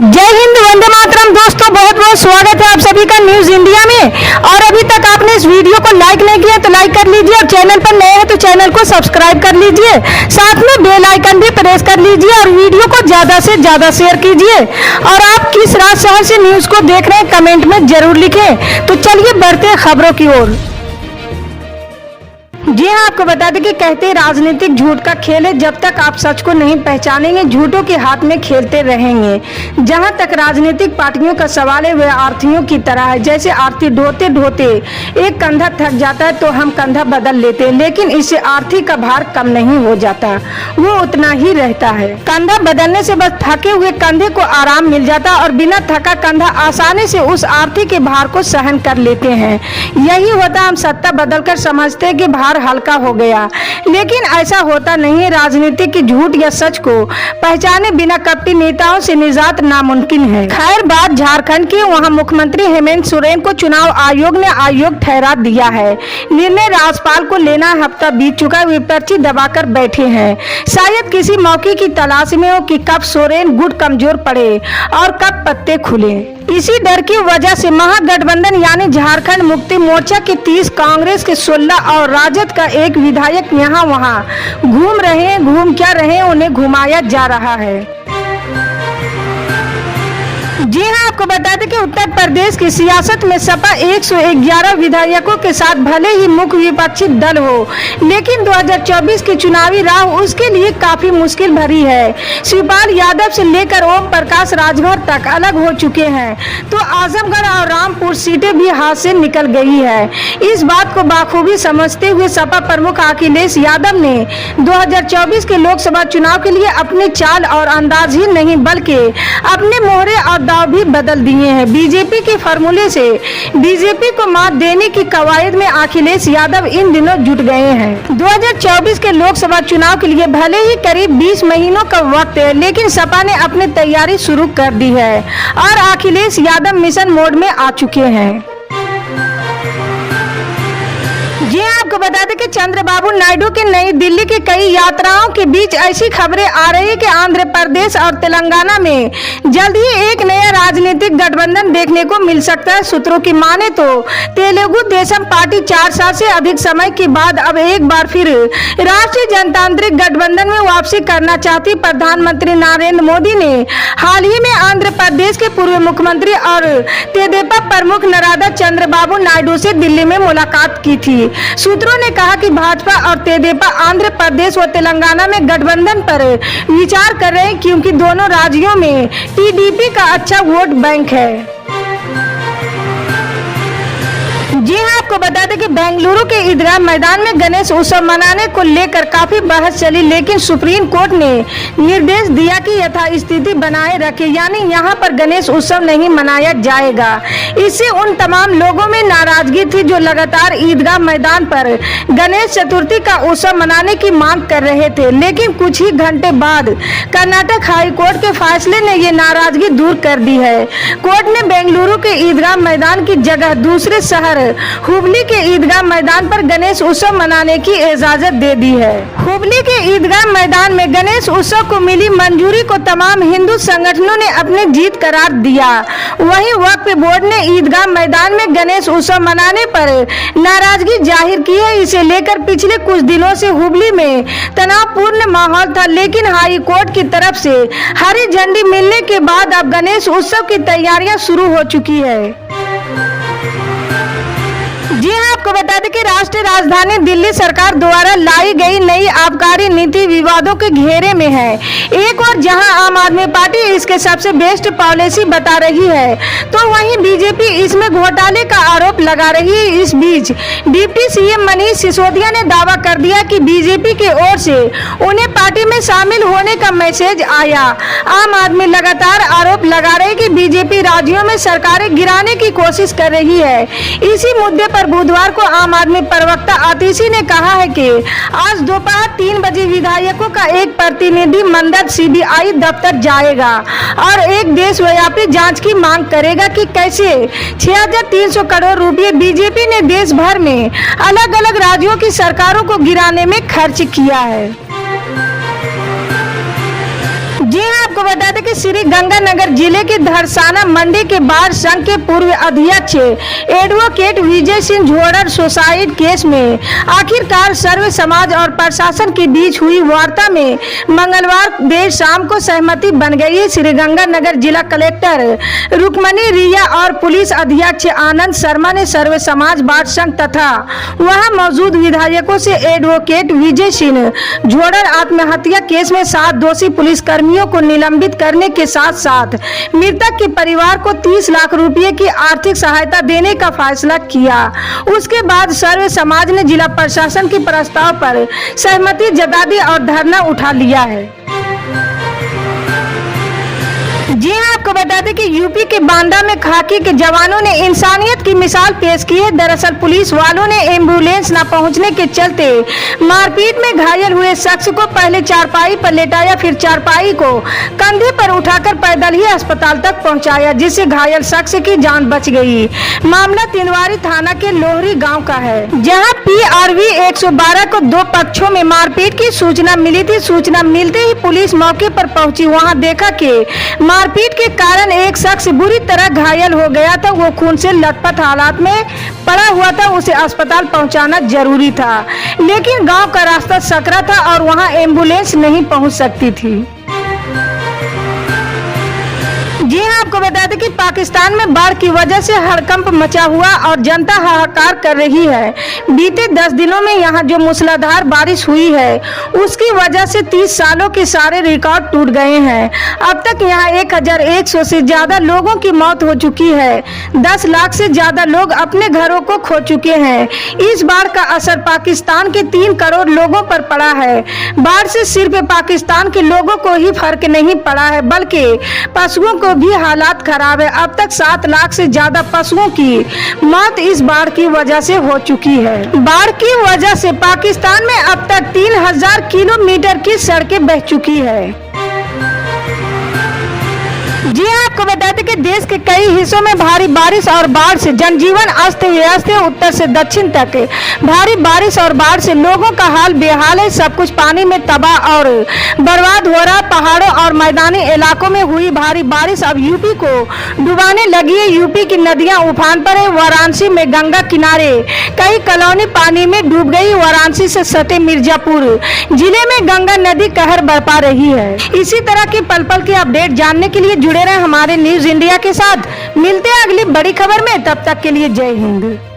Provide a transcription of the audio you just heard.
जय हिंद, वंदे मातरम। दोस्तों बहुत बहुत स्वागत है आप सभी का न्यूज इंडिया में। और अभी तक आपने इस वीडियो को लाइक नहीं किया तो लाइक कर लीजिए, और चैनल पर नए हैं तो चैनल को सब्सक्राइब कर लीजिए, साथ में बेल आइकन भी प्रेस कर लीजिए और वीडियो को ज्यादा से ज्यादा शेयर कीजिए। और आप किस राज्य शहर से न्यूज को देख रहे हैं कमेंट में जरूर लिखें। तो चलिए बढ़ते हैं खबरों की ओर। जी हाँ, आपको बता दें कि कहते हैं राजनीतिक झूठ का खेल है, जब तक आप सच को नहीं पहचानेंगे झूठों के हाथ में खेलते रहेंगे। जहां तक राजनीतिक पार्टियों का सवाल है वह आरतियों की तरह है। जैसे आरती ढोते ढोते एक कंधा थक जाता है तो हम कंधा बदल लेते हैं, लेकिन इससे आरती का भार कम नहीं हो जाता, वो उतना ही रहता है। कंधा बदलने से बस थके हुए कंधे को आराम मिल जाता और बिना थका कंधा आसानी से उस आरती के भार को सहन कर लेते हैं। यही होता, हम सत्ता बदलकर समझते हैं कि भार हल्का हो गया, लेकिन ऐसा होता नहीं है। राजनीति की झूठ या सच को पहचाने बिना कपटी नेताओं से निजात नामुमकिन है। खैर बात झारखंड की, वहां मुख्यमंत्री हेमंत सोरेन को चुनाव आयोग ने अयोग्य ठहरा दिया है। निर्णय राज्यपाल को लेना, हफ्ता बीत चुका, विपक्षी दबाकर बैठे हैं। शायद किसी मौके की तलाश में हो कि कब सोरेन गुट कमजोर पड़े और कब पत्ते खुले। इसी डर की वजह से महागठबंधन यानी झारखंड मुक्ति मोर्चा के 30, कांग्रेस के 16 और राजद का एक विधायक यहाँ वहाँ घूम रहे हैं। घूम क्या रहे हैं, उन्हें घुमाया जा रहा है। जी हाँ, आपको बता दें कि उत्तर प्रदेश की सियासत में सपा 111 विधायकों के साथ भले ही मुख्य विपक्षी दल हो, लेकिन 2024 की चुनावी राह उसके लिए काफी मुश्किल भरी है। शिवपाल यादव से लेकर ओम प्रकाश राजभर तक अलग हो चुके हैं, तो आजमगढ़ और रामपुर सीटें भी हाथ से निकल गई है। इस बात को बाखूबी समझते हुए सपा प्रमुख अखिलेश यादव ने 2024 के लोकसभा चुनाव के लिए अपने चाल और अंदाज ही नहीं बल्कि अपने मोहरे और दाव भी बदल दिए हैं। बीजेपी के फॉर्मूले से बीजेपी को मात देने की कवायद में अखिलेश यादव इन दिनों जुट गए हैं। 2024 के लोकसभा चुनाव के लिए भले ही करीब 20 महीनों का वक्त है, लेकिन सपा ने अपनी तैयारी शुरू कर दी है और अखिलेश यादव मिशन मोड में आ चुके हैं। जी आपको बता दें कि चंद्रबाबू नायडू के नई दिल्ली की कई यात्राओं के बीच ऐसी खबरें आ रही है कि आंध्र प्रदेश और तेलंगाना में जल्द ही एक नया राजनीतिक गठबंधन देखने को मिल सकता है। सूत्रों की माने तो तेलुगु देशम पार्टी 4 साल से अधिक समय के बाद अब एक बार फिर राष्ट्रीय जनतांत्रिक गठबंधन में वापसी करना चाहती। प्रधानमंत्री नरेंद्र मोदी ने हाल ही में आंध्र प्रदेश के पूर्व मुख्यमंत्री और तेदेपा प्रमुख नारा चंद्रबाबू नायडू से दिल्ली में मुलाकात की थी। सूत्रों ने कहा कि भाजपा और तेदेपा आंध्र प्रदेश व तेलंगाना में गठबंधन पर विचार कर रहे हैं, क्योंकि दोनों राज्यों में टीडीपी का अच्छा वोट बैंक है। जी हाँ, आपको बता दें कि बेंगलुरु के ईदगाह मैदान में गणेश उत्सव मनाने को लेकर काफी बहस चली, लेकिन सुप्रीम कोर्ट ने निर्देश दिया कि यथास्थिति बनाए रखे, यानी यहाँ पर गणेश उत्सव नहीं मनाया जाएगा। इससे उन तमाम लोगों में नाराजगी थी जो लगातार ईदगाह मैदान पर गणेश चतुर्थी का उत्सव मनाने की मांग कर रहे थे, लेकिन कुछ ही घंटे बाद कर्नाटक हाई कोर्ट के फैसले ने ये नाराजगी दूर कर दी है। कोर्ट ने बेंगलुरु के ईदगाह मैदान की जगह दूसरे शहर हुबली के ईदगाह मैदान पर गणेश उत्सव मनाने की इजाजत दे दी है। हुबली के ईदगाह मैदान में गणेश उत्सव को मिली मंजूरी को तमाम हिंदू संगठनों ने अपनी जीत करार दिया। वहीं वक्फ बोर्ड ने ईदगाह मैदान में गणेश उत्सव मनाने पर नाराजगी जाहिर की है। इसे लेकर पिछले कुछ दिनों से हुबली में तनावपूर्ण माहौल था, लेकिन हाई कोर्ट की तरफ से हरी झंडी मिलने के बाद अब गणेश उत्सव की तैयारियां शुरू हो चुकी है। जी हाँ, आपको बता दें कि राष्ट्रीय राजधानी दिल्ली सरकार द्वारा लाई गई नई आबकारी नीति विवादों के घेरे में है। एक और जहां आम आदमी पार्टी इसके सबसे बेस्ट पॉलिसी बता रही है, तो वहीं बीजेपी इसमें घोटाले का आरोप लगा रही है। इस बीच डिप्टी सीएम मनीष सिसोदिया ने दावा कर दिया कि बीजेपी की ओर से उन्हें पार्टी में शामिल होने का मैसेज आया। आम आदमी लगातार आरोप लगा रहे कि बीजेपी राज्यों में सरकारें गिराने की कोशिश कर रही है। इसी मुद्दे पर बुधवार को आम आदमी प्रवक्ता आतिशी ने कहा है कि आज दोपहर 3 बजे विधायकों का एक प्रतिनिधि मंडल सीबीआई दफ्तर जाएगा और एक देशव्यापी जांच की मांग करेगा कि कैसे 6300 करोड़ रुपए बीजेपी ने देश भर में अलग अलग राज्यों की सरकारों को गिराने में खर्च किया है। जी हाँ, आपको बता दें कि श्री गंगानगर जिले के धरसाना मंडी के बार संघ के पूर्व अध्यक्ष advocate Vijay Singh झोड़र suicide case में आखिरकार सर्व समाज और प्रशासन के बीच हुई वार्ता में मंगलवार देर शाम को सहमति बन गई है। श्री गंगानगर जिला कलेक्टर रुक्मणी रिया और पुलिस अध्यक्ष आनंद शर्मा ने सर्व समाज बार संघ तथा वहां मौजूद विधायकों से एडवोकेट विजय सिंह झोड़र आत्महत्या केस में 7 दोषी पुलिस कर्मियों को निलंबित करने के साथ साथ मृतक के परिवार को 30 लाख रुपए की आर्थिक सहायता देने का फैसला किया। उसके बाद सर्व समाज ने जिला प्रशासन के प्रस्ताव पर सहमति जता दी और धरना उठा लिया है। जी हाँ, आपको बता दें कि यूपी के बांदा में खाकी के जवानों ने इंसानियत की मिसाल पेश की है। दरअसल पुलिस वालों ने एम्बुलेंस न पहुंचने के चलते मारपीट में घायल हुए शख्स को पहले चारपाई पर लेटाया, फिर चारपाई को कंधे पर उठाकर पैदल ही अस्पताल तक पहुंचाया, जिससे घायल शख्स की जान बच गई। मामला तिनवारी थाना के लोहरी गाँव का है, जहाँ PRV 112 को 2 पक्षों में मारपीट की सूचना मिली थी। सूचना मिलते ही पुलिस मौके पर पहुंची। वहां देखा कि मारपीट के कारण एक शख्स बुरी तरह घायल हो गया था। वो खून से लथपथ हालात में पड़ा हुआ था। उसे अस्पताल पहुंचाना जरूरी था, लेकिन गांव का रास्ता सकरा था और वहां एम्बुलेंस नहीं पहुंच सकती थी। जी हाँ, आपको बता दें कि पाकिस्तान में बाढ़ की वजह से हड़कंप मचा हुआ और जनता हाहाकार कर रही है। बीते 10 दिनों में यहाँ जो मूसलाधार बारिश हुई है, उसकी वजह से 30 सालों के सारे रिकॉर्ड टूट गए हैं। अब तक यहाँ 1100 से ज्यादा लोगों की मौत हो चुकी है। 10 लाख से ज्यादा लोग अपने घरों को खो चुके हैं। इस बाढ़ का असर पाकिस्तान के 3 करोड़ लोगों पर पड़ा है। बाढ़ से सिर्फ पाकिस्तान के लोगों को ही फर्क नहीं पड़ा है, बल्कि पशुओं को भी हालात खराब है। अब तक 7 लाख से ज्यादा पशुओं की मौत इस बाढ़ की वजह से हो चुकी है। बाढ़ की वजह से पाकिस्तान में अब तक 3000 किलोमीटर की सड़कें बह चुकी है। जी हाँ, आपको बता दें कि देश के कई हिस्सों में भारी बारिश और बाढ़ से जनजीवन अस्त व्यस्त है। उत्तर से दक्षिण तक भारी बारिश और बाढ़ से लोगों का हाल बेहाल है। सब कुछ पानी में तबाह और बर्बाद हो रहा। पहाड़ों और मैदानी इलाकों में हुई भारी बारिश अब यूपी को डुबाने लगी है। यूपी की नदियां उफान पर है। वाराणसी में गंगा किनारे कई कॉलोनी पानी में डूब गई। वाराणसी से सटे मिर्जापुर जिले में गंगा नदी कहर बरपा रही है। इसी तरह के पल पल के अपडेट जानने के लिए जुड़े रहे हमारे न्यूज इंडिया के साथ। मिलते हैं अगली बड़ी खबर में, तब तक के लिए जय हिंद।